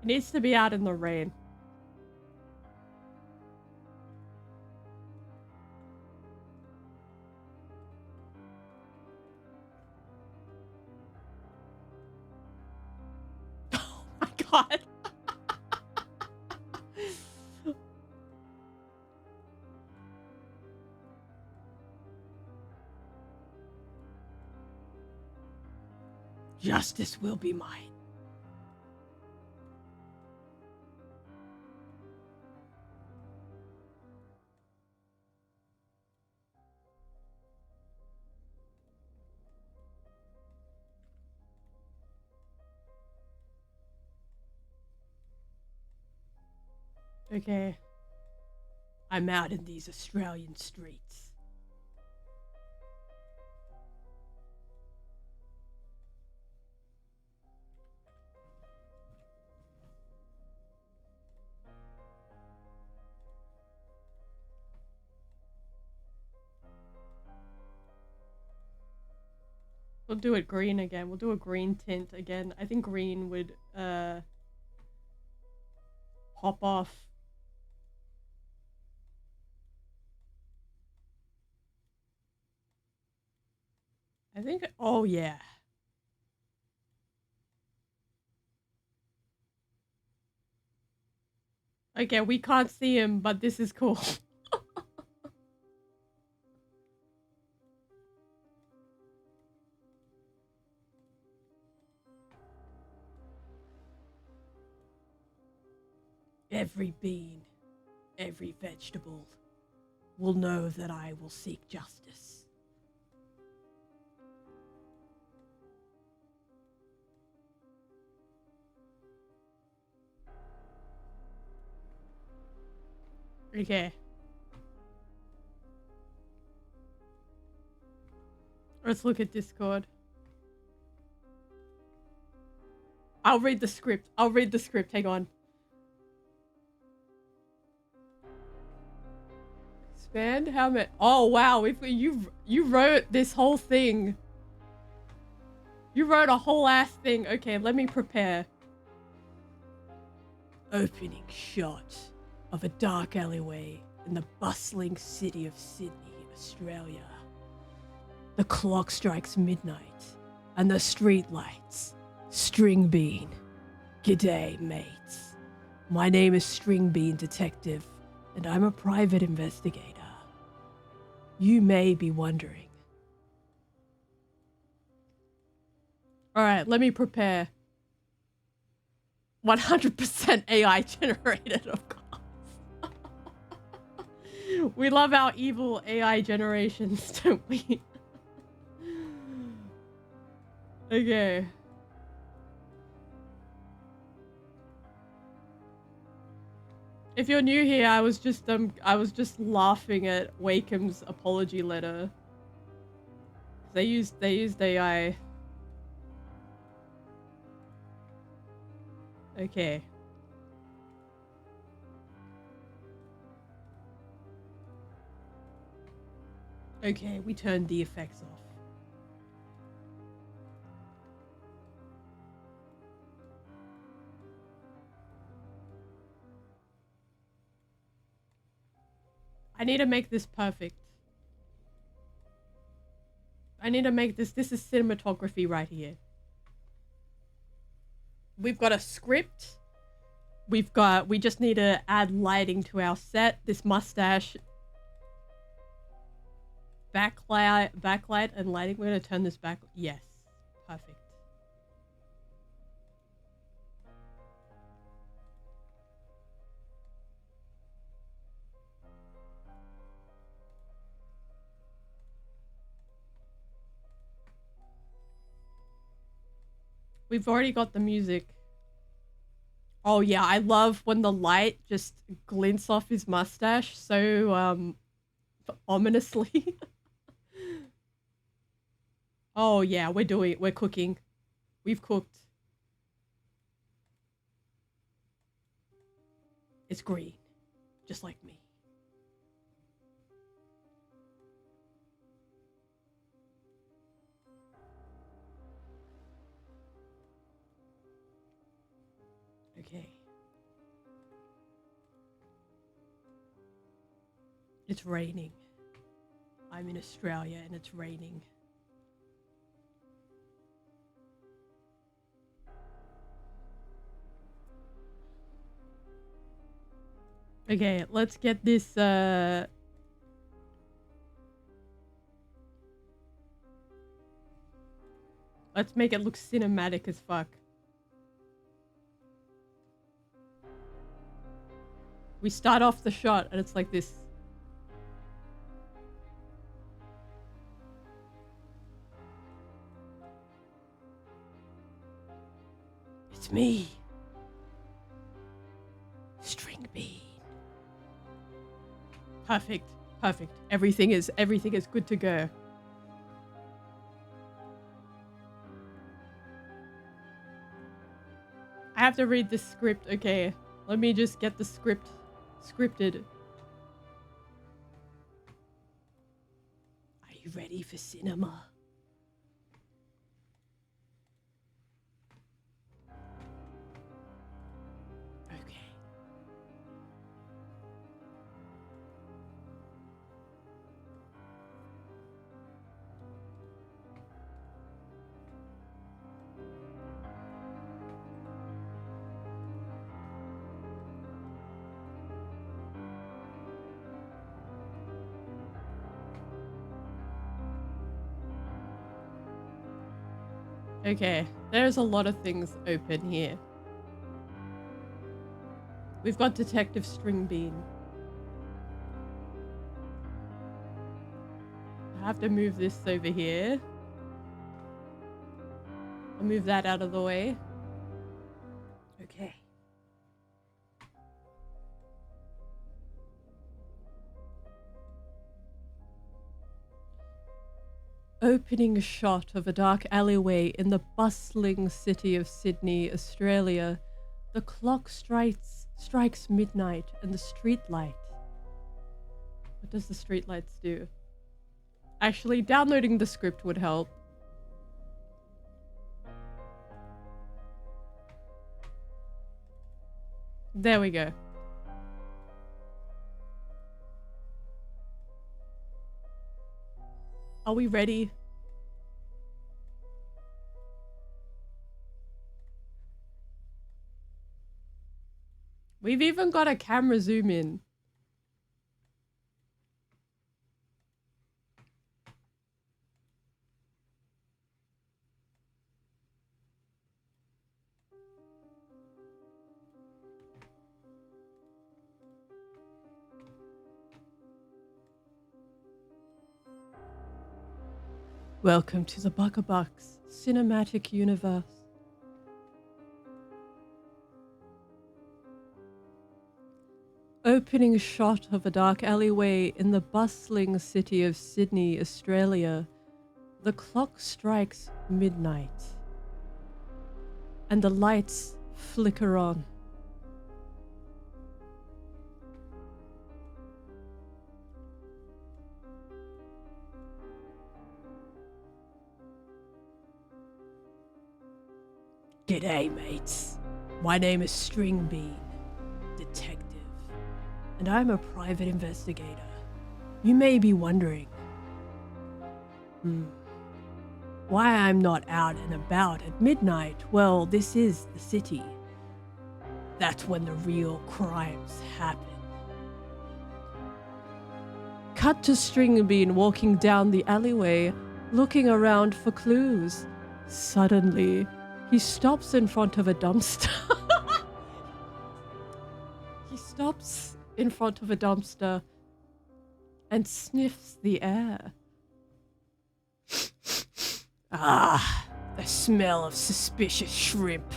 It needs to be out in the rain. Oh my god. Justice will be mine. Okay. I'm out in these Australian streets. We'll do it green again. We'll do a green tint again. I think green would pop off. I think, oh yeah. Okay, we can't see him, but this is cool. Every bean, every vegetable will know that I will seek justice. Okay. Let's look at Discord. I'll read the script. Hang on. Expand helmet. Oh wow, if you wrote this whole thing. You wrote a whole ass thing. Okay, let me prepare. Opening shot of a dark alleyway in the bustling city of Sydney, Australia. The clock strikes midnight, and the street lights. String Bean. G'day, mates. My name is String Bean Detective, and I'm a private investigator. You may be wondering. Alright, let me prepare. 100% AI generated, of course. We love our evil AI generations, don't we? Okay. If you're new here, I was just laughing at Wakeham's apology letter. They used AI. Okay. Okay, we turned the effects off. I need to make this perfect. I need to make this is cinematography right here. We've got a script. We just need to add lighting to our set. This mustache. Backlight and lighting. We're gonna turn this back. Yes. Perfect. We've already got the music. Oh yeah, I love when the light just glints off his mustache so ominously. Oh yeah, we're cooking. We've cooked. It's green, just like me. Okay. It's raining. I'm in Australia and it's raining. Okay, let's get this let's make it look cinematic as fuck. We start off the shot and it's like this. It's me. String bean. Perfect. Perfect. Everything is good to go. I have to read this script. Okay. Let me just get the script scripted. Are you ready for cinema? Okay. Okay, there's a lot of things open here. We've got Detective Stringbean. I have to move this over here. I'll move that out of the way. Okay. Opening shot of a dark alleyway in the bustling city of Sydney, Australia. The clock strikes midnight and the street light. What does the street lights do? Actually, downloading the script would help. There we go. Are we ready? We've even got a camera zoom in. Welcome to the Buckabucks cinematic universe. Opening shot of a dark alleyway in the bustling city of Sydney, Australia. The clock strikes midnight, and the lights flicker on. G'day, mates. My name is Stringbean, detective, and I'm a private investigator. You may be wondering, why I'm not out and about at midnight. Well, this is the city. That's when the real crimes happen. Cut to Stringbean walking down the alleyway, looking around for clues. Suddenly, he stops in front of a dumpster. He stops in front of a dumpster and sniffs the air. Ah, the smell of suspicious shrimp.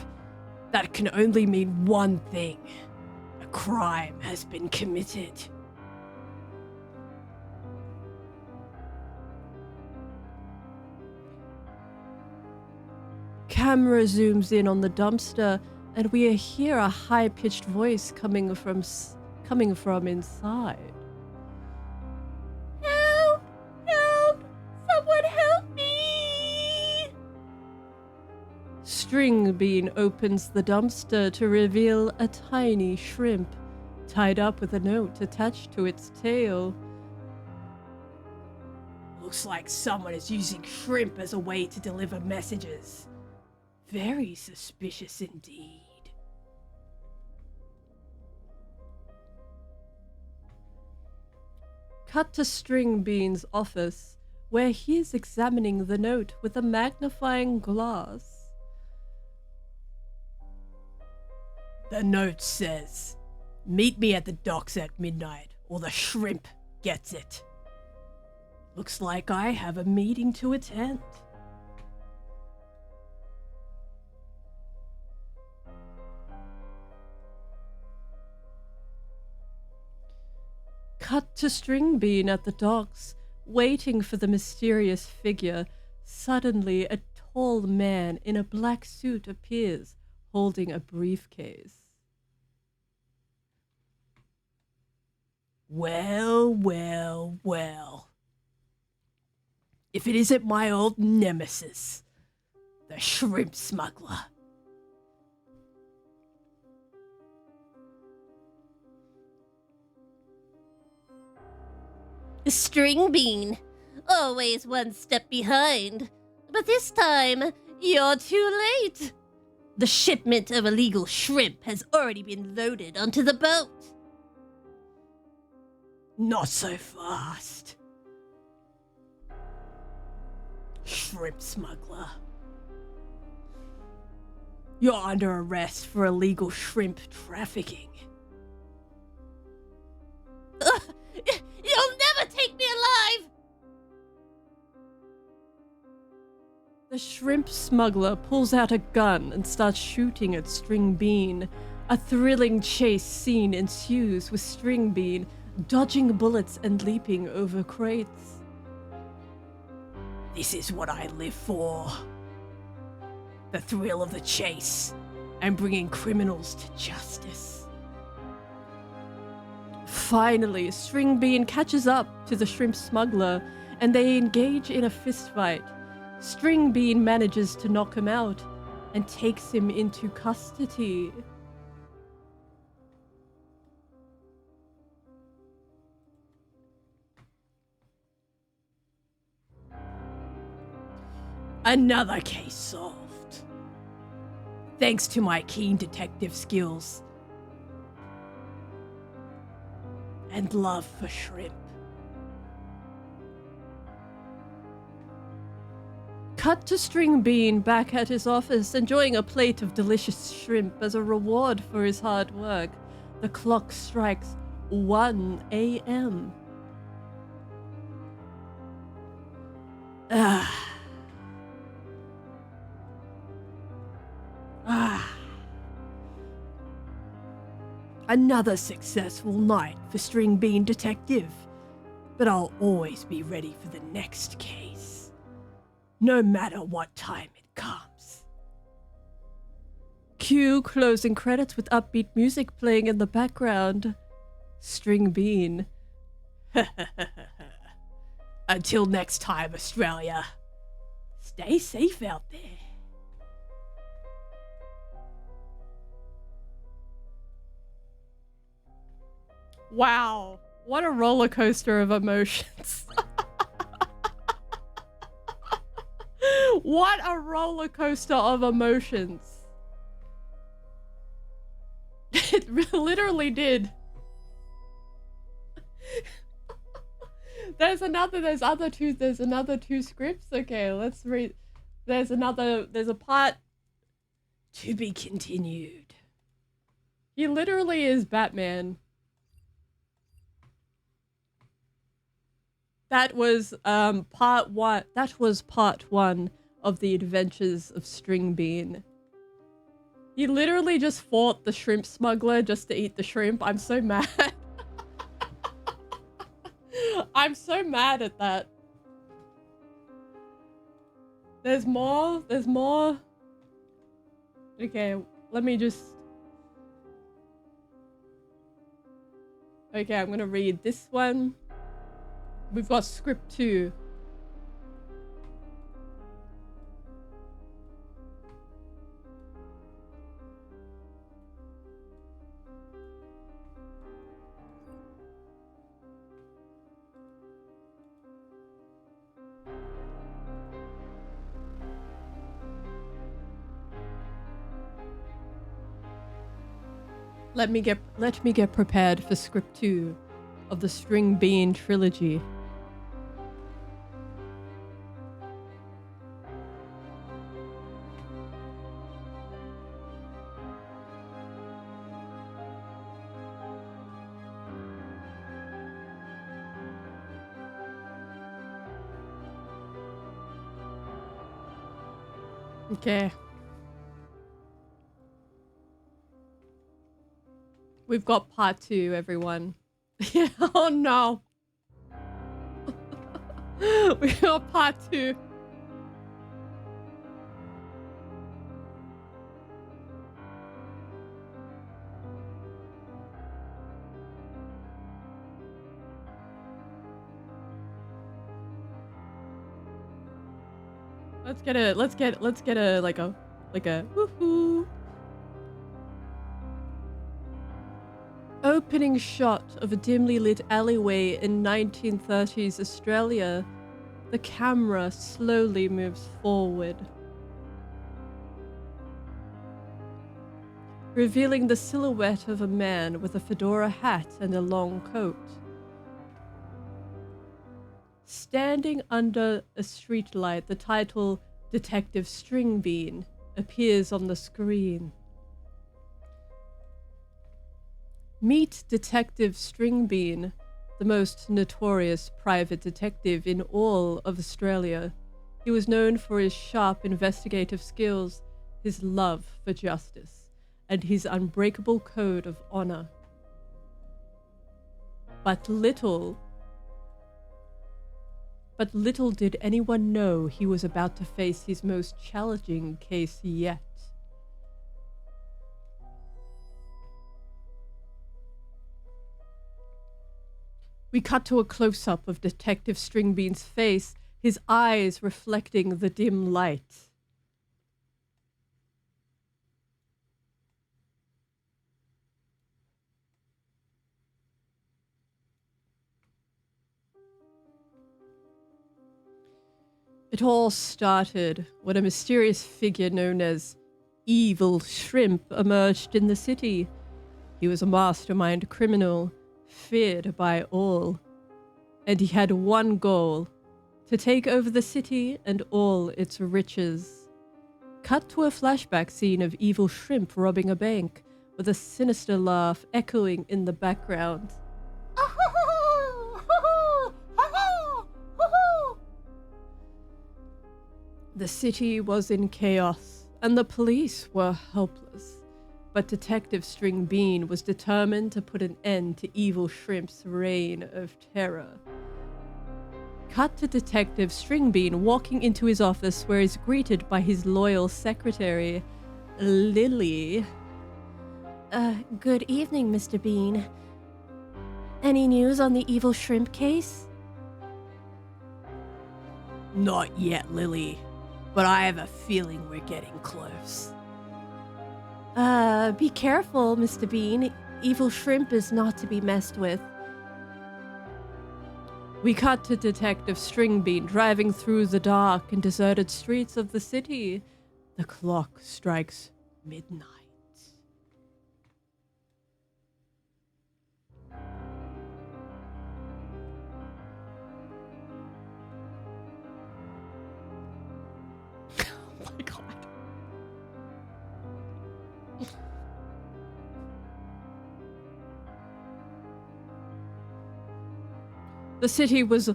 That can only mean one thing. A crime has been committed. Camera zooms in on the dumpster, and we hear a high-pitched voice coming from inside. Help! Help! Someone help me! String Bean opens the dumpster to reveal a tiny shrimp tied up with a note attached to its tail. Looks like someone is using shrimp as a way to deliver messages. Very suspicious indeed. Cut to String Bean's office, where he is examining the note with a magnifying glass. The note says, "Meet me at the docks at midnight, or the shrimp gets it." Looks like I have a meeting to attend. Cut to String Bean at the docks, waiting for the mysterious figure. Suddenly, a tall man in a black suit appears, holding a briefcase. Well, well, well. If it isn't my old nemesis, the shrimp smuggler. String Bean, always one step behind. But this time, you're too late. The shipment of illegal shrimp has already been loaded onto the boat. Not so fast. Shrimp smuggler. You're under arrest for illegal shrimp trafficking. You'll never take me alive! The shrimp smuggler pulls out a gun and starts shooting at String Bean. A thrilling chase scene ensues with String Bean dodging bullets and leaping over crates. This is what I live for. The thrill of the chase and bringing criminals to justice. Finally, String Bean catches up to the shrimp smuggler and they engage in a fistfight. String Bean manages to knock him out and takes him into custody. Another case solved. Thanks to my keen detective skills and love for shrimp. Cut to String Bean back at his office, enjoying a plate of delicious shrimp as a reward for his hard work. The clock strikes 1 a.m. Another successful night for String Bean Detective, but I'll always be ready for the next case, no matter what time it comes. Cue closing credits with upbeat music playing in the background. String Bean. Until next time, Australia. Stay safe out there. Wow, what a roller coaster of emotions. What a roller coaster of emotions. It literally did. There's another two scripts. Okay, let's read. There's a part to be continued. He literally is Batman. That was part one. That was part one of the adventures of String Bean. He literally just fought the shrimp smuggler just to eat the shrimp. I'm so mad. I'm so mad at that. There's more. There's more. Okay, let me just... Okay, I'm gonna read this one. We've got script 2. Let me get prepared for script 2 of the String Bean trilogy. Okay. We've got part 2, everyone. Yeah, oh no. We got part 2. Let's get a like a woohoo. Opening shot of a dimly lit alleyway in 1930s Australia. The camera slowly moves forward, revealing the silhouette of a man with a fedora hat and a long coat. Standing under a streetlight, the title Detective Stringbean appears on the screen. Meet Detective Stringbean, the most notorious private detective in all of Australia. He was known for his sharp investigative skills, his love for justice, and his unbreakable code of honor. But little did anyone know he was about to face his most challenging case yet. We cut to a close-up of Detective Stringbean's face, his eyes reflecting the dim light. It all started when a mysterious figure known as Evil Shrimp emerged in the city. He was a mastermind criminal, feared by all. And he had one goal: to take over the city and all its riches. Cut to a flashback scene of Evil Shrimp robbing a bank, with a sinister laugh echoing in the background. The city was in chaos, and the police were helpless. But Detective Stringbean was determined to put an end to Evil Shrimp's reign of terror. Cut to Detective Stringbean walking into his office, where he's greeted by his loyal secretary, Lily. Good evening, Mr. Bean. Any news on the Evil Shrimp case? Not yet, Lily. But I have a feeling we're getting close. Be careful, Mr. Bean. Evil Shrimp is not to be messed with. We cut to Detective Stringbean driving through the dark and deserted streets of the city. The clock strikes midnight. Oh my God. The city was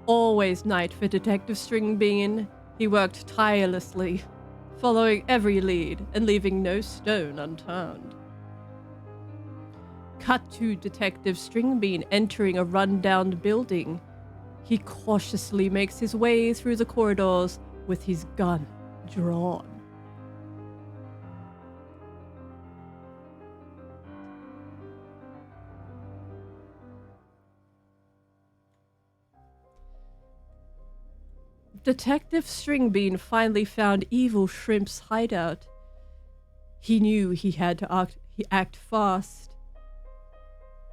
always night for Detective Stringbean. He worked tirelessly, following every lead and leaving no stone unturned. Cut to Detective Stringbean entering a run-down building. He cautiously makes his way through the corridors with his gun drawn. Detective Stringbean finally found Evil Shrimp's hideout. He knew he had to act fast.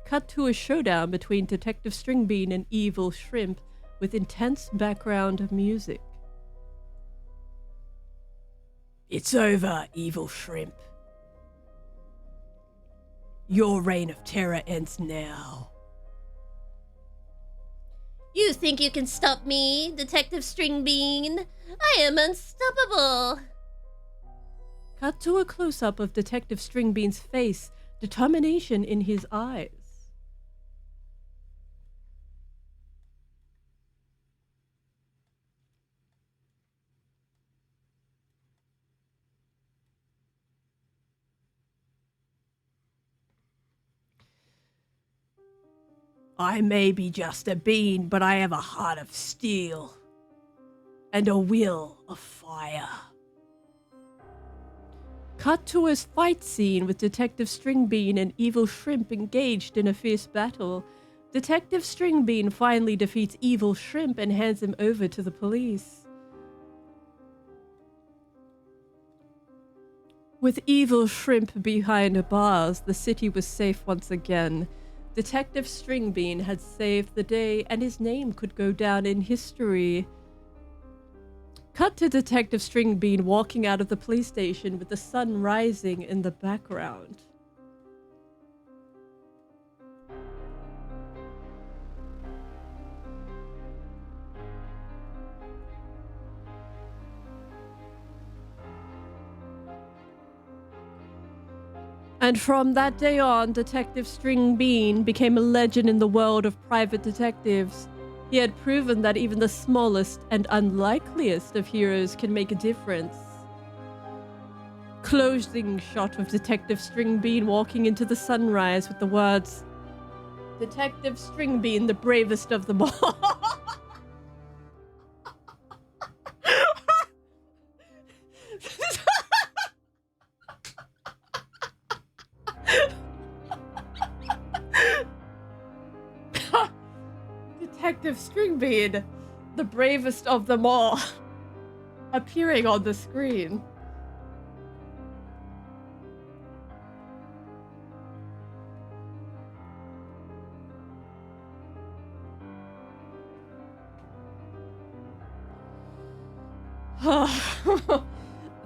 Cut to a showdown between Detective Stringbean and Evil Shrimp with intense background music. It's over, Evil Shrimp. Your reign of terror ends now. You think you can stop me, Detective Stringbean? I am unstoppable. Cut to a close-up of Detective Stringbean's face, determination in his eyes. I may be just a bean, but I have a heart of steel and a will of fire. Cut to a fight scene with Detective Stringbean and Evil Shrimp engaged in a fierce battle. Detective Stringbean finally defeats Evil Shrimp and hands him over to the police. With Evil Shrimp behind bars, the city was safe once again. Detective Stringbean had saved the day, and his name could go down in history. Cut to Detective Stringbean walking out of the police station with the sun rising in the background. And from that day on, Detective Stringbean became a legend in the world of private detectives. He had proven that even the smallest and unlikeliest of heroes can make a difference. Closing shot of Detective Stringbean walking into the sunrise with the words, "Detective Stringbean, the bravest of them all." Detective Stringbean, the bravest of them all, appearing on the screen.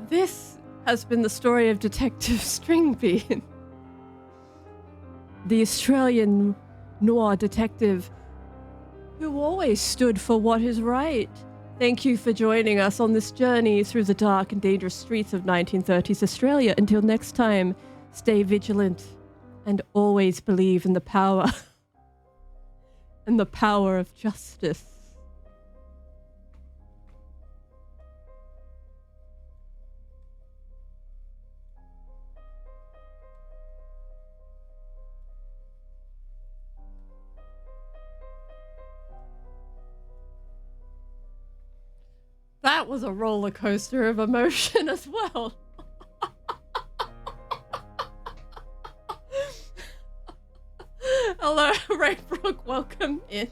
This has been the story of Detective Stringbean, the Australian noir detective who always stood for what is right. Thank you for joining us on this journey through the dark and dangerous streets of 1930s Australia. Until next time, stay vigilant and always believe in the power and the power of justice. That was a roller coaster of emotion as well. Hello, Raybrook, welcome in.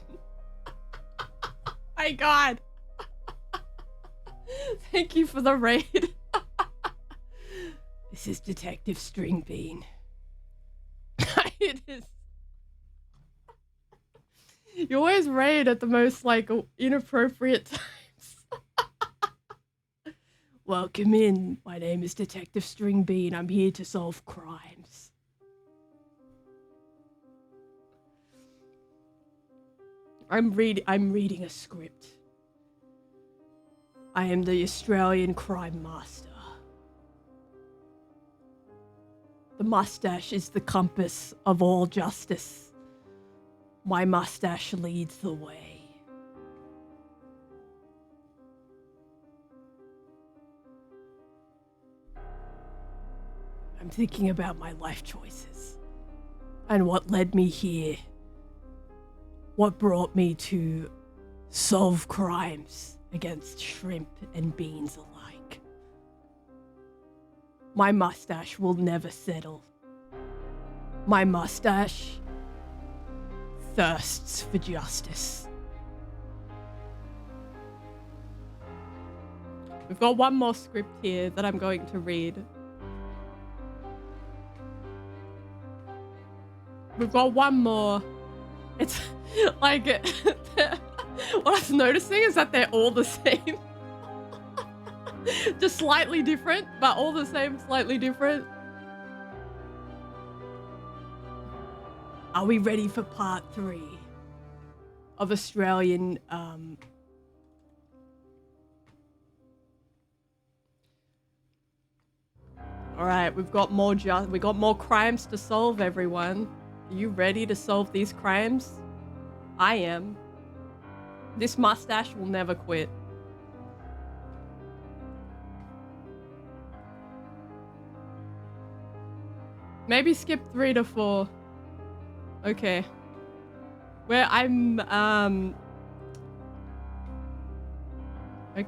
My God. Thank you for the raid. This is Detective Stringbean. It is. You always raid at the most, like, inappropriate times. Welcome in. My name is Detective Stringbean. I'm here to solve crimes. I'm reading a script. I am the Australian crime master. The mustache is the compass of all justice. My mustache leads the way. I'm thinking about my life choices and what led me here. What brought me to solve crimes against shrimp and beans alike. My mustache will never settle. My mustache thirsts for justice. We've got one more script here that I'm going to read. We've got one more. It's like, what I was noticing is that they're all the same. Just slightly different, but all the same, slightly different. Are we ready for part 3 of Australian, Alright, we got more crimes to solve, everyone. Are you ready to solve these crimes? I am. This mustache will never quit. Maybe skip 3 to 4. Okay. Where okay,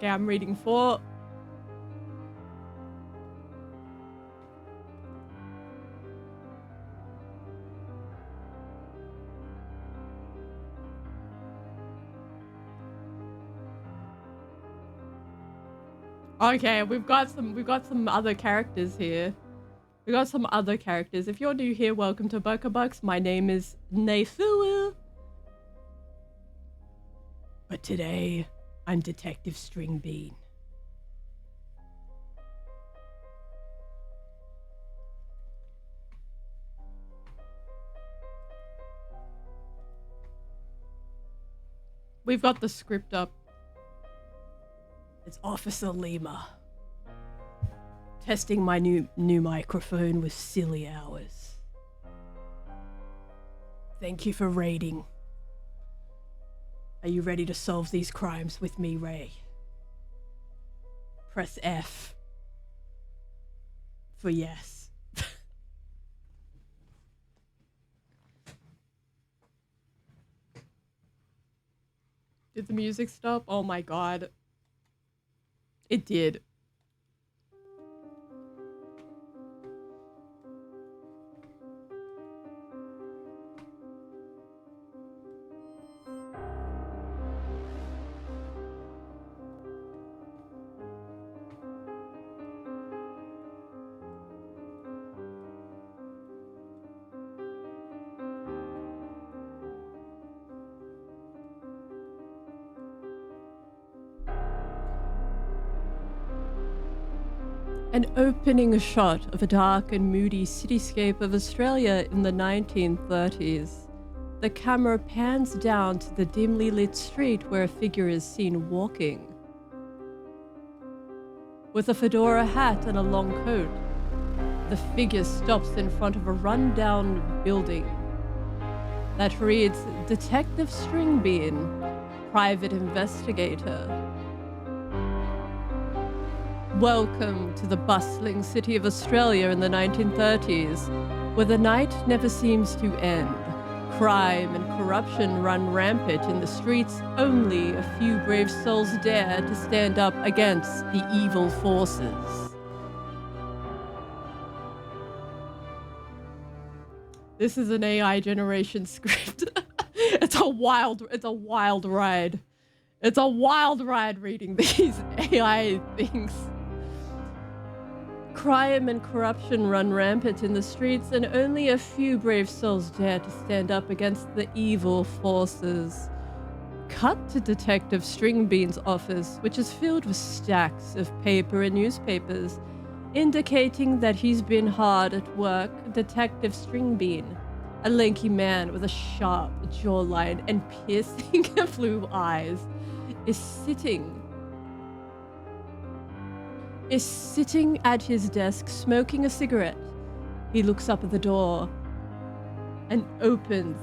I'm reading 4. Okay, we've got some other characters here. We got some other characters. If you're new here, welcome to Buckabucks. My name is Nefua. But today, I'm Detective Stringbean. We've got the script up. It's Officer Lima. Testing my new microphone with silly hours. Thank you for raiding. Are you ready to solve these crimes with me, Ray? Press F for yes. Did the music stop? Oh my god. It did. An opening shot of a dark and moody cityscape of Australia in the 1930s. The camera pans down to the dimly lit street where a figure is seen walking. With a fedora hat and a long coat, the figure stops in front of a run-down building that reads Detective Stringbean, Private Investigator. Welcome to the bustling city of Australia in the 1930s, where the night never seems to end. Crime and corruption run rampant in the streets. Only a few brave souls dare to stand up against the evil forces. This is an AI generation script. It's a wild ride. It's a wild ride reading these AI things. Crime and corruption run rampant in the streets, and only a few brave souls dare to stand up against the evil forces. Cut to Detective Stringbean's office, which is filled with stacks of paper and newspapers, indicating that he's been hard at work. Detective Stringbean, a lanky man with a sharp jawline and piercing blue eyes, is sitting at his desk smoking a cigarette. He looks up at the door and opens,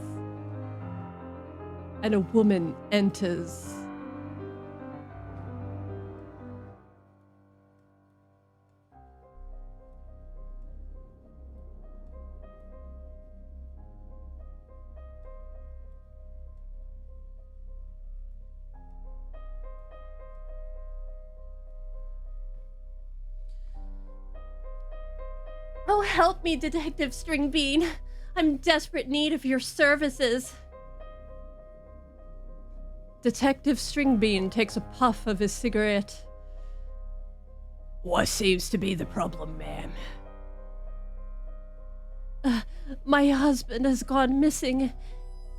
and a woman enters. Oh, help me, Detective Stringbean. I'm in desperate need of your services. Detective Stringbean takes a puff of his cigarette. What seems to be the problem, ma'am? My husband has gone missing.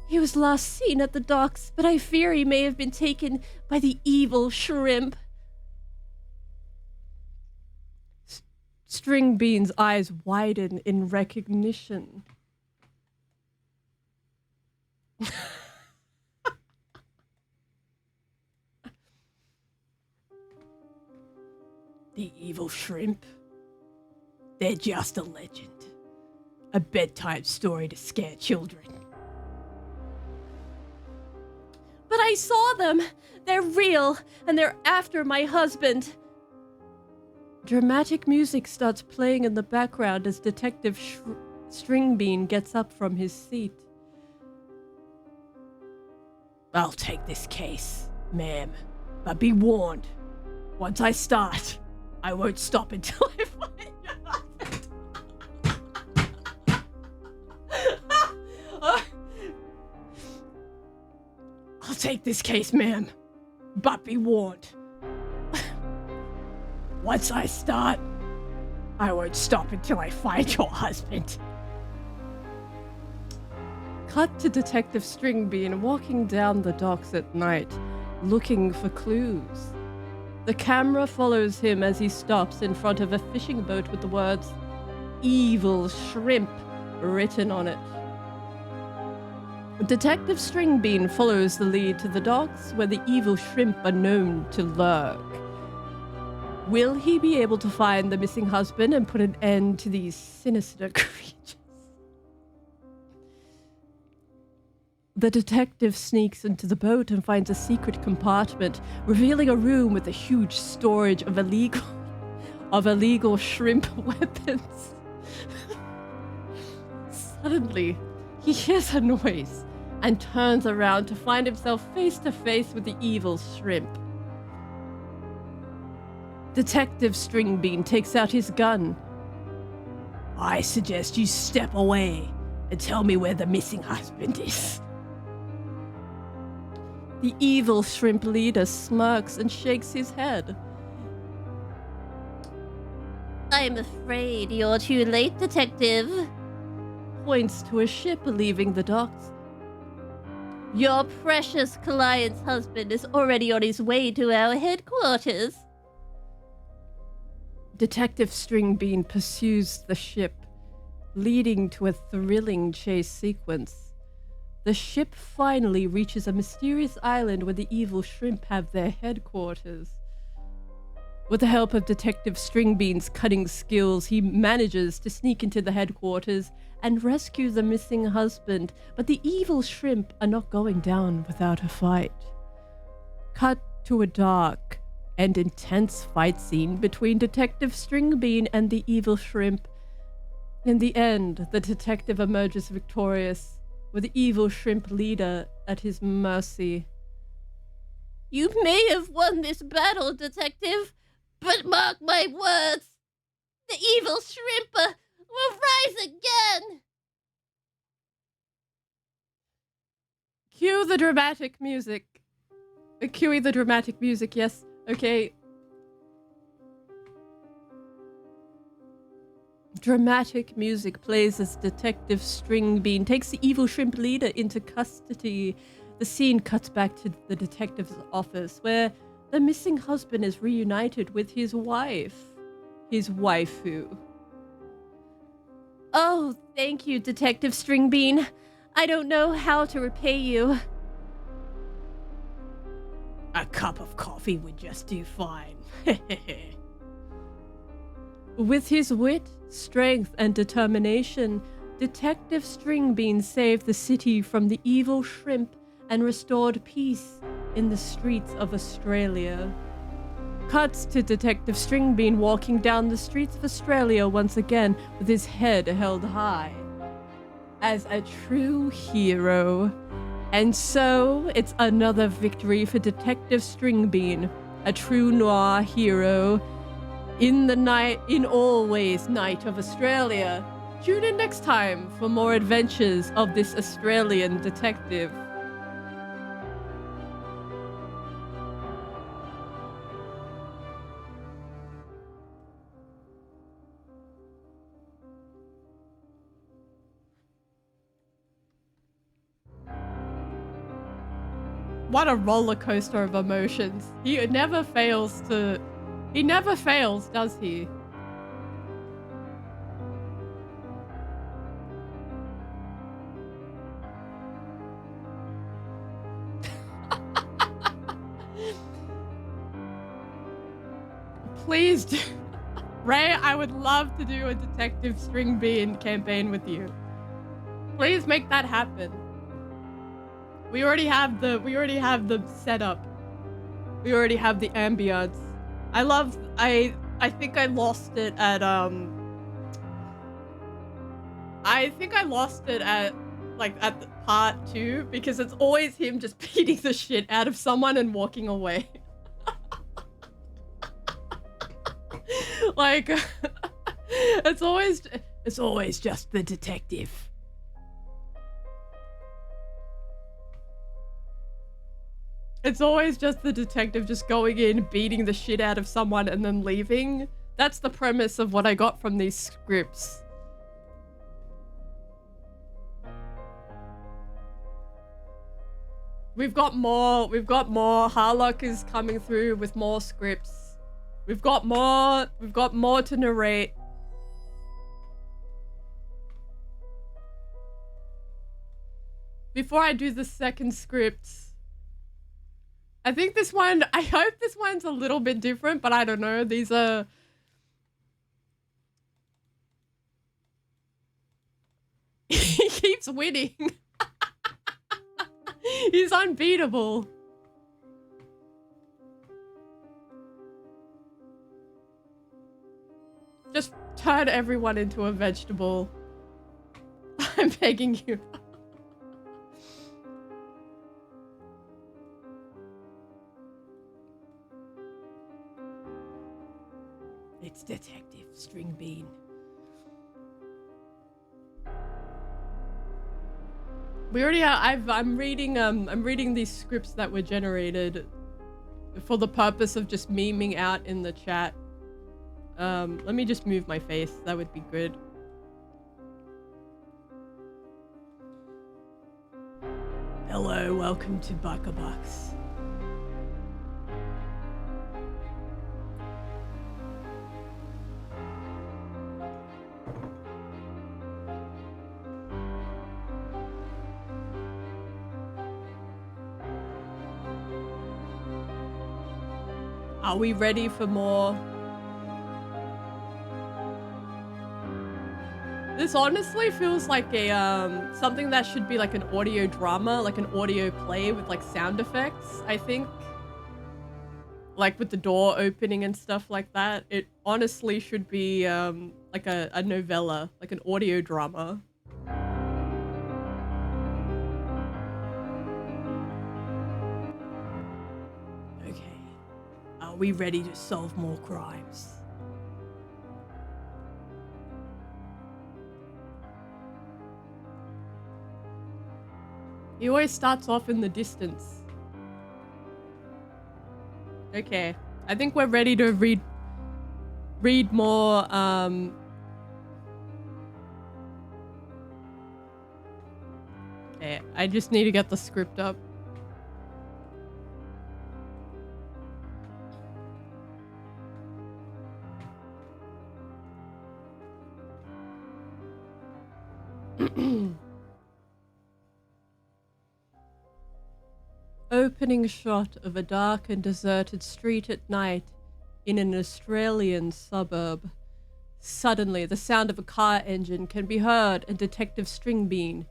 He was last seen at the docks, but I fear he may have been taken by the evil shrimp. Stringbean's eyes widen in recognition. The evil shrimp? They're just a legend. A bedtime story to scare children. But I saw them! They're real, and they're after my husband. Dramatic music starts playing in the background as Detective Stringbean gets up from his seat. I'll take this case, ma'am, but be warned. Once I start, I won't stop until I find your husband. I'll take this case, ma'am, but be warned. Once I start, I won't stop until I find your husband. Cut to Detective Stringbean walking down the docks at night, looking for clues. The camera follows him as he stops in front of a fishing boat with the words, "Evil Shrimp," written on it. Detective Stringbean follows the lead to the docks where the evil shrimp are known to lurk. Will he be able to find the missing husband and put an end to these sinister creatures? The detective sneaks into the boat and finds a secret compartment, revealing a room with a huge storage of illegal shrimp weapons. Suddenly, he hears a noise and turns around to find himself face to face with the evil shrimp. Detective Stringbean takes out his gun. I suggest you step away and tell me where the missing husband is. The evil shrimp leader smirks and shakes his head. I'm afraid you're too late, Detective. Points to a ship leaving the docks. Your precious client's husband is already on his way to our headquarters. Detective Stringbean pursues the ship, leading to a thrilling chase sequence. The ship finally reaches a mysterious island where the evil shrimp have their headquarters. With the help of Detective Stringbean's cutting skills, he manages to sneak into the headquarters and rescue the missing husband, but the evil shrimp are not going down without a fight. Cut to a dark and intense fight scene between Detective Stringbean and the evil shrimp. In the end, the detective emerges victorious, with the evil shrimp leader at his mercy. You may have won this battle, Detective, but mark my words, the evil shrimp will rise again! Cue the dramatic music. Cue the dramatic music, yes. Okay. Dramatic music plays as Detective Stringbean takes the evil shrimp leader into custody. The scene cuts back to the detective's office, where the missing husband is reunited with his wife. His waifu. Oh, thank you, Detective Stringbean. I don't know how to repay you. A cup of coffee would just do fine. With his wit, strength, and determination, Detective Stringbean saved the city from the evil shrimp and restored peace in the streets of Australia. Cuts to Detective Stringbean walking down the streets of Australia once again with his head held high. As a true hero. And so, it's another victory for Detective Stringbean, a true noir hero. In always night of Australia. Tune in next time for more adventures of this Australian detective. What a roller coaster of emotions. He never fails, does he? Please please do. Ray, I would love to do a Detective String Bean campaign with you. Please make that happen. We already have the setup. We already have the ambience. I think I lost it at at the part 2 because it's always him just beating the shit out of someone and walking away. Like it's always just the detective. It's always just the detective just going in, beating the shit out of someone and then leaving. That's the premise of what I got from these scripts. We've got more. Harlock is coming through with more scripts. We've got more to narrate. Before I do the second script, I think this one, I hope this one's a little bit different, but I don't know. These are... He keeps winning. He's unbeatable. Just turn everyone into a vegetable. I'm begging you. It's Detective String Bean. We already have, I'm reading these scripts that were generated for the purpose of just memeing out in the chat. Let me just move my face. That would be good. Hello, welcome to Buckabucks. Are we ready for more? This honestly feels like a something that should be like an audio drama, like an audio play with like sound effects, I think. Like with the door opening and stuff like that. It honestly should be like a novella, like an audio drama. Are we ready to solve more crimes? He always starts off in the distance. Okay, I think we're ready to read more. Okay, I just need to get the script up. Opening shot of a dark and deserted street at night in an Australian suburb. Suddenly, the sound of a car engine can be heard and Detective Stringbean,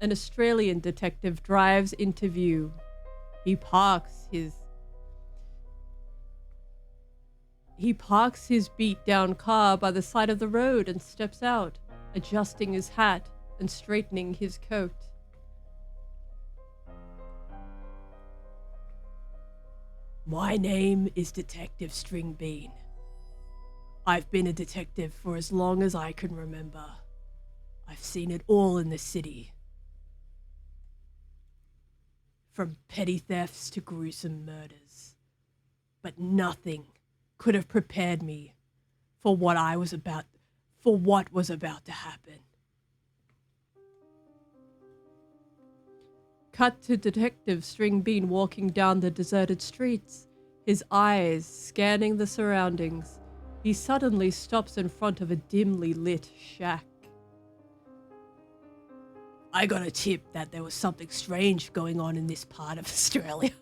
an Australian detective, drives into view. He parks his beat-down car by the side of the road and steps out, adjusting his hat and straightening his coat. My name is Detective Stringbean. I've been a detective for as long as I can remember. I've seen it all in the city. From petty thefts to gruesome murders. But nothing could have prepared me for what was about to happen. Cut to Detective Stringbean walking down the deserted streets, his eyes scanning the surroundings. He suddenly stops in front of a dimly lit shack. I got a tip that there was something strange going on in this part of Australia.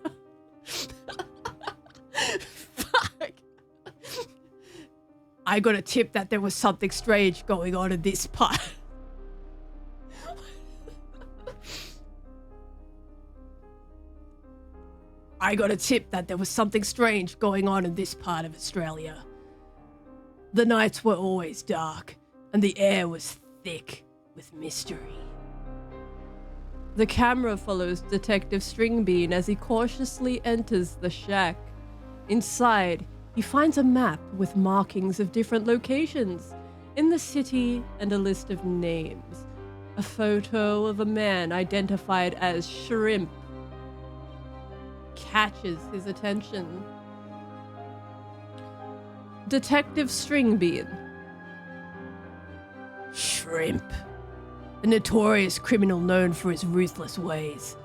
Fuck. I got a tip that there was something strange going on in this part. I got a tip that there was something strange going on in this part of Australia. The nights were always dark, and the air was thick with mystery. The camera follows Detective Stringbean as he cautiously enters the shack. Inside, he finds a map with markings of different locations in the city and a list of names. A photo of a man identified as Shrimp catches his attention. Detective Stringbean. Shrimp. A notorious criminal known for his ruthless ways.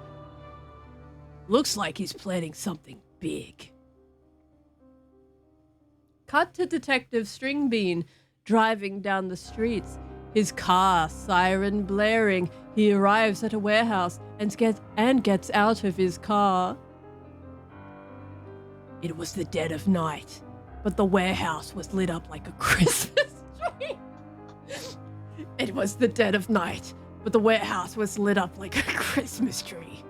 Looks like he's planning something big. Cut to Detective Stringbean driving down the streets. His car siren blaring. He arrives at a warehouse and gets out of his car. It was the dead of night, but the warehouse was lit up like a Christmas tree. It was the dead of night, but the warehouse was lit up like a Christmas tree.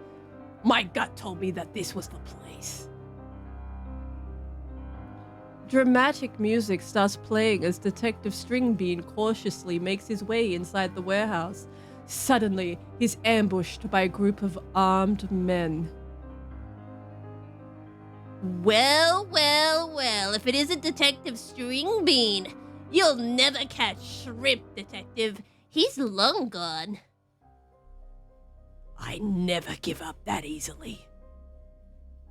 My gut told me that this was the place. Dramatic music starts playing as Detective Stringbean cautiously makes his way inside the warehouse. Suddenly, he's ambushed by a group of armed men. Well, well, well, if it isn't Detective Stringbean, you'll never catch Shrimp, Detective. He's long gone. I never give up that easily.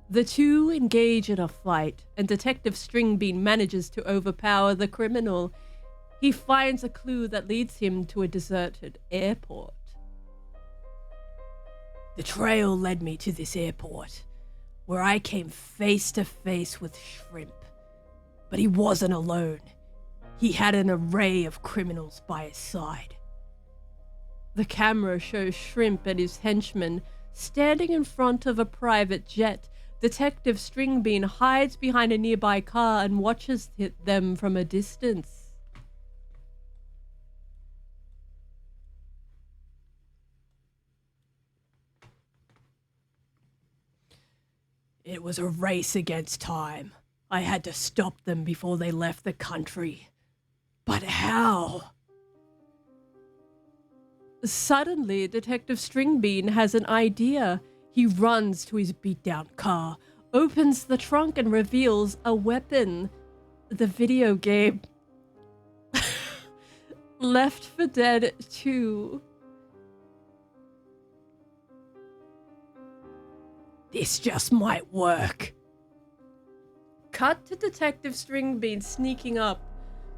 The two engage in a fight, and Detective Stringbean manages to overpower the criminal. He finds a clue that leads him to a deserted airport. The trail led me to this airport, where I came face to face with Shrimp. But he wasn't alone. He had an array of criminals by his side. The camera shows Shrimp and his henchmen standing in front of a private jet. Detective Stringbean hides behind a nearby car and watches them from a distance. It was a race against time. I had to stop them before they left the country. But how? Suddenly, Detective Stringbean has an idea. He runs to his beat-down car, opens the trunk and reveals a weapon. The video game Left 4 Dead 2. This just might work. Cut to Detective Stringbean sneaking up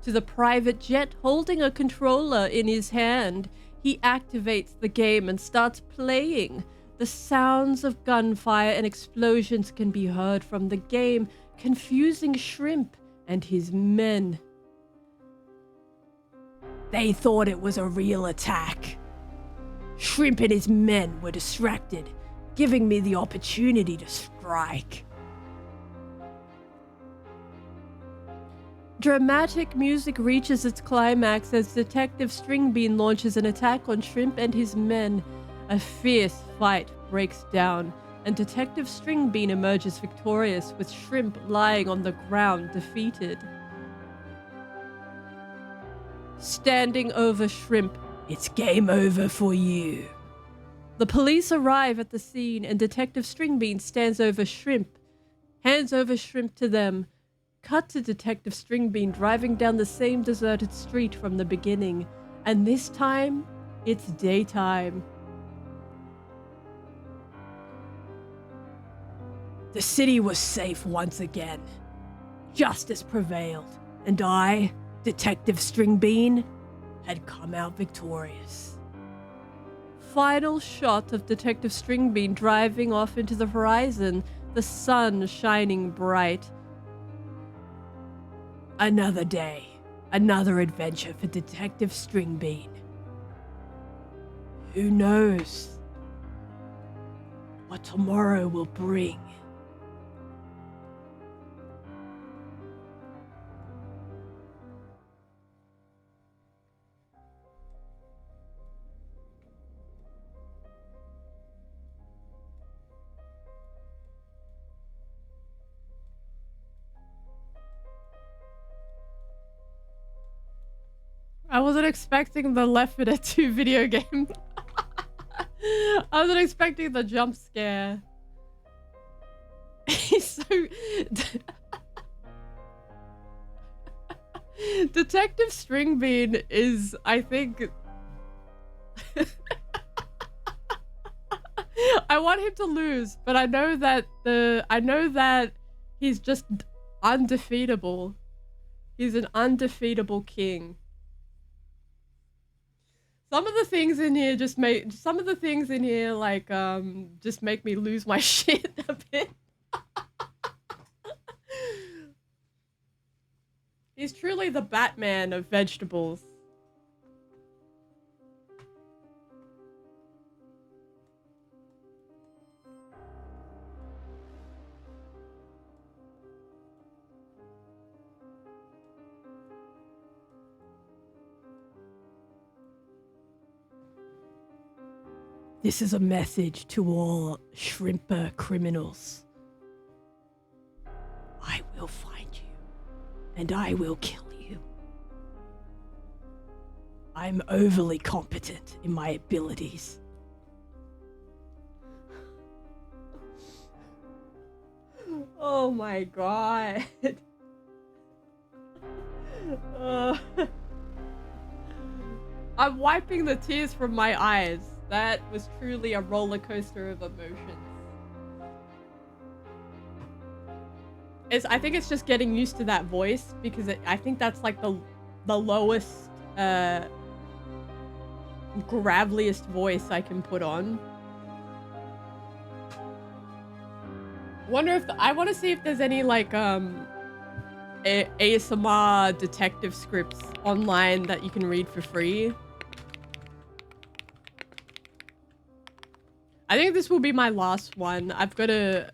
to the private jet holding a controller in his hand. He activates the game and starts playing. The sounds of gunfire and explosions can be heard from the game, confusing Shrimp and his men. They thought it was a real attack. Shrimp and his men were distracted, giving me the opportunity to strike. Dramatic music reaches its climax as Detective Stringbean launches an attack on Shrimp and his men. A fierce fight breaks down, and Detective Stringbean emerges victorious with Shrimp lying on the ground defeated. Standing over Shrimp, it's game over for you. The police arrive at the scene, and Detective Stringbean stands over Shrimp, hands over Shrimp to them. Cut to Detective Stringbean driving down the same deserted street from the beginning, and this time, it's daytime. The city was safe once again. Justice prevailed, and I, Detective Stringbean, had come out victorious. Final shot of Detective Stringbean driving off into the horizon, the sun shining bright. Another day, another adventure for Detective Stringbean. Who knows what tomorrow will bring? I wasn't expecting the Left 4 Dead 2 video game. I wasn't expecting the jump scare. He's so... Detective Stringbean is, I think... I want him to lose, but I know that he's just undefeatable. He's an undefeatable king. Some of the things in here just make me lose my shit a bit. He's truly the Batman of vegetables. This is a message to all shrimper criminals. I will find you, and I will kill you. I'm overly competent in my abilities. Oh my god. I'm wiping the tears from my eyes. That was truly a roller coaster of emotions. I think it's just getting used to that voice because I think that's like the lowest, graveliest voice I can put on. I want to see if there's any like ASMR detective scripts online that you can read for free. I think this will be my last one. I've got to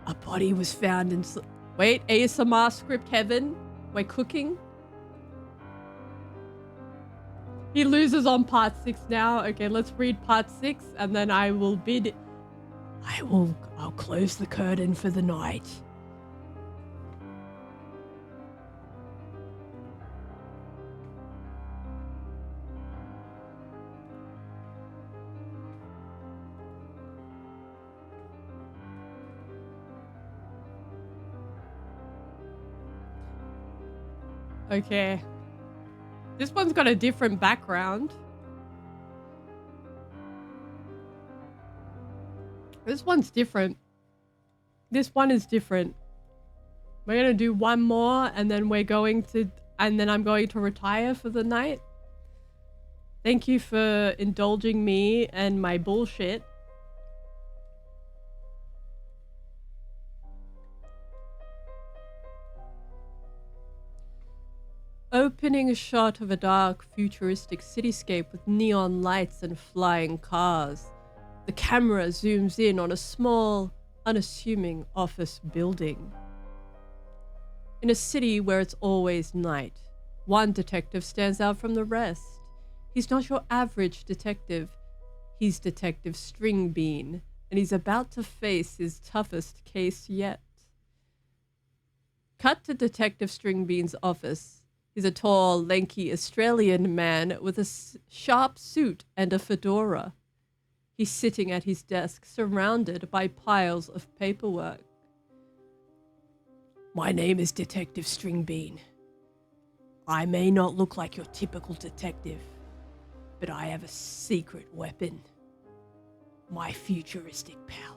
A body was found in... Wait, ASMR script heaven? We're cooking? He loses on part 6 now. Okay, let's read part 6 and then I will bid... I'll close the curtain for the night. Okay. This one's got a different background. This one's different. This one is different. We're gonna do one more and then I'm going to retire for the night. Thank you for indulging me and my bullshit. Opening a shot of a dark, futuristic cityscape with neon lights and flying cars. The camera zooms in on a small, unassuming office building. In a city where it's always night, one detective stands out from the rest. He's not your average detective. He's Detective Stringbean, and he's about to face his toughest case yet. Cut to Detective Stringbean's office. He's a tall, lanky Australian man with a sharp suit and a fedora. He's sitting at his desk, surrounded by piles of paperwork. My name is Detective Stringbean. I may not look like your typical detective, but I have a secret weapon. My futuristic powers.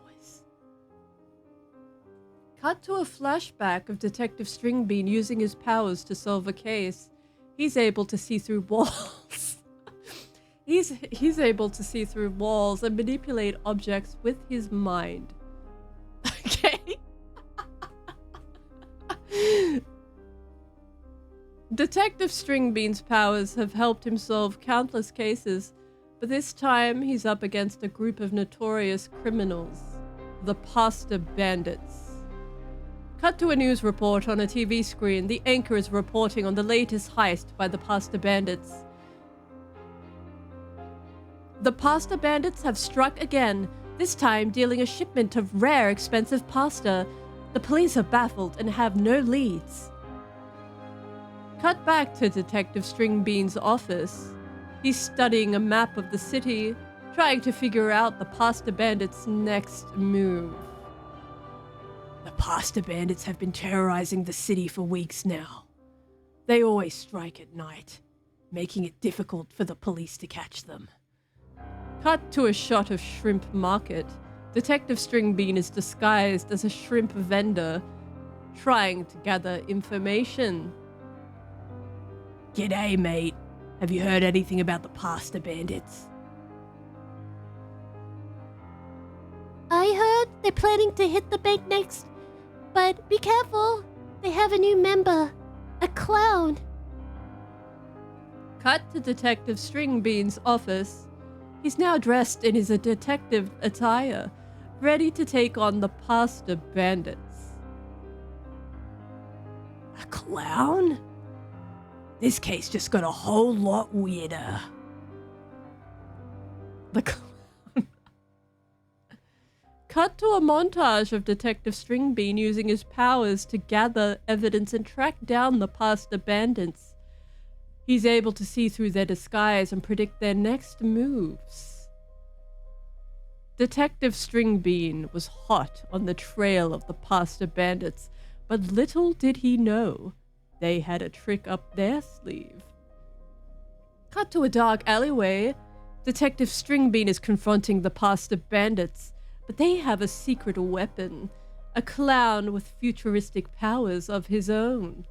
Cut to a flashback of Detective Stringbean using his powers to solve a case. He's able to see through walls. He's able to see through walls and manipulate objects with his mind. Okay. Detective Stringbean's powers have helped him solve countless cases, but this time he's up against a group of notorious criminals, the Pasta Bandits. Cut to a news report on a TV screen. The anchor is reporting on the latest heist by the Pasta Bandits. The Pasta Bandits have struck again, this time dealing a shipment of rare, expensive pasta. The police are baffled and have no leads. Cut back to Detective Stringbean's office. He's studying a map of the city, trying to figure out the Pasta Bandits' next move. The Pasta Bandits have been terrorizing the city for weeks now. They always strike at night, making it difficult for the police to catch them. Cut to a shot of Shrimp Market. Detective Stringbean is disguised as a shrimp vendor, trying to gather information. G'day, mate. Have you heard anything about the Pasta Bandits? I heard they're planning to hit the bank next, but be careful. They have a new member, a clown. Cut to Detective Stringbean's office. He's now dressed in his detective attire, ready to take on the Pasta Bandits. A clown? This case just got a whole lot weirder. The clown. Cut to a montage of Detective Stringbean using his powers to gather evidence and track down the Pasta Bandits. He's able to see through their disguise and predict their next moves. Detective Stringbean was hot on the trail of the Pasta Bandits, but little did he know they had a trick up their sleeve. Cut to a dark alleyway. Detective Stringbean is confronting the Pasta Bandits, but they have a secret weapon, a clown with futuristic powers of his own.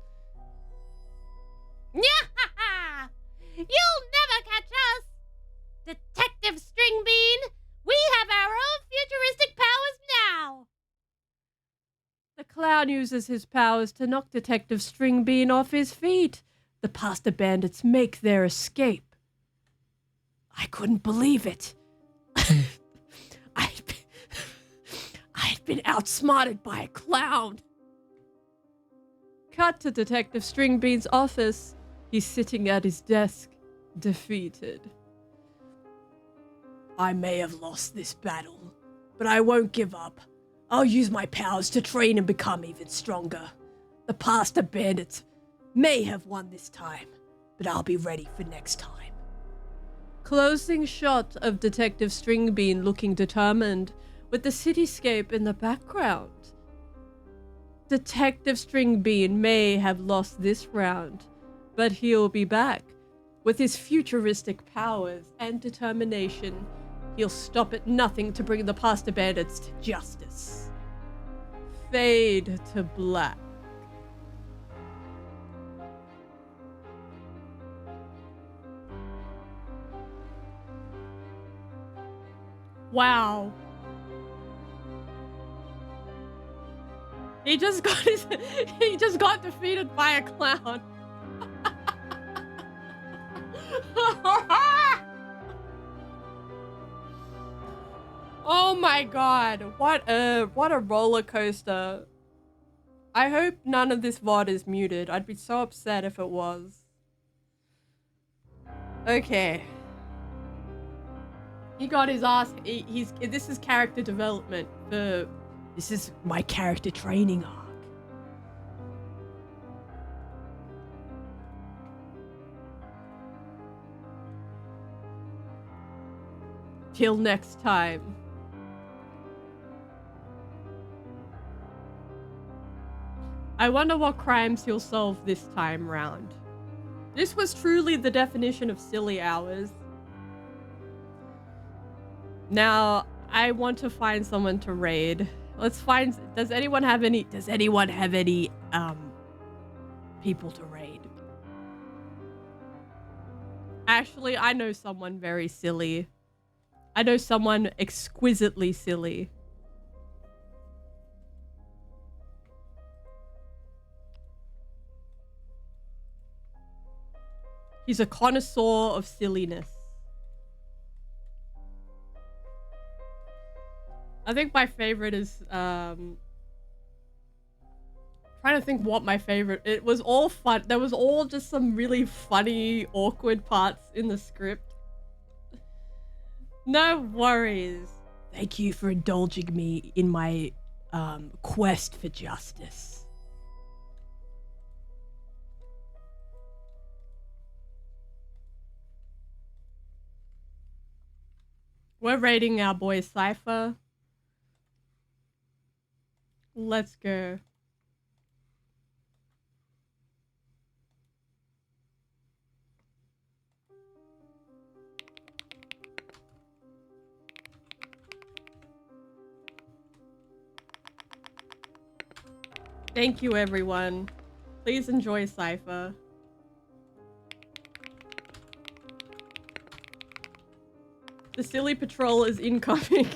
You'll never catch us! Detective Stringbean, we have our own futuristic powers now! The clown uses his powers to knock Detective Stringbean off his feet. The Pasta Bandits make their escape. I couldn't believe it. I'd been outsmarted by a clown. Cut to Detective Stringbean's office. He's sitting at his desk, defeated. I may have lost this battle, but I won't give up. I'll use my powers to train and become even stronger. The Pasta Bandits may have won this time, but I'll be ready for next time. Closing shot of Detective Stringbean looking determined, with the cityscape in the background. Detective Stringbean may have lost this round, but he'll be back. With his futuristic powers and determination, he'll stop at nothing to bring the Pasta Bandits to justice. Fade to black. Wow. He just got defeated by a clown. Oh my god, what a roller coaster. I hope none of this VOD is muted. I'd be so upset if it was. Okay. He got his ass. This is character development. This is my character training arc. Till next time. I wonder what crimes he'll solve this time round. This was truly the definition of silly hours. Now, I want to find someone to raid. Let's find... Does anyone have any people to raid? Actually, I know someone very silly. I know someone exquisitely silly. He's a connoisseur of silliness. I think my favorite is, trying to think what my favorite... It was all fun. There was all just some really funny, awkward parts in the script. No worries. Thank you for indulging me in my quest for justice. We're raiding our boy Cypher. Let's go. Thank you, everyone. Please enjoy Cypher. The silly patrol is incoming.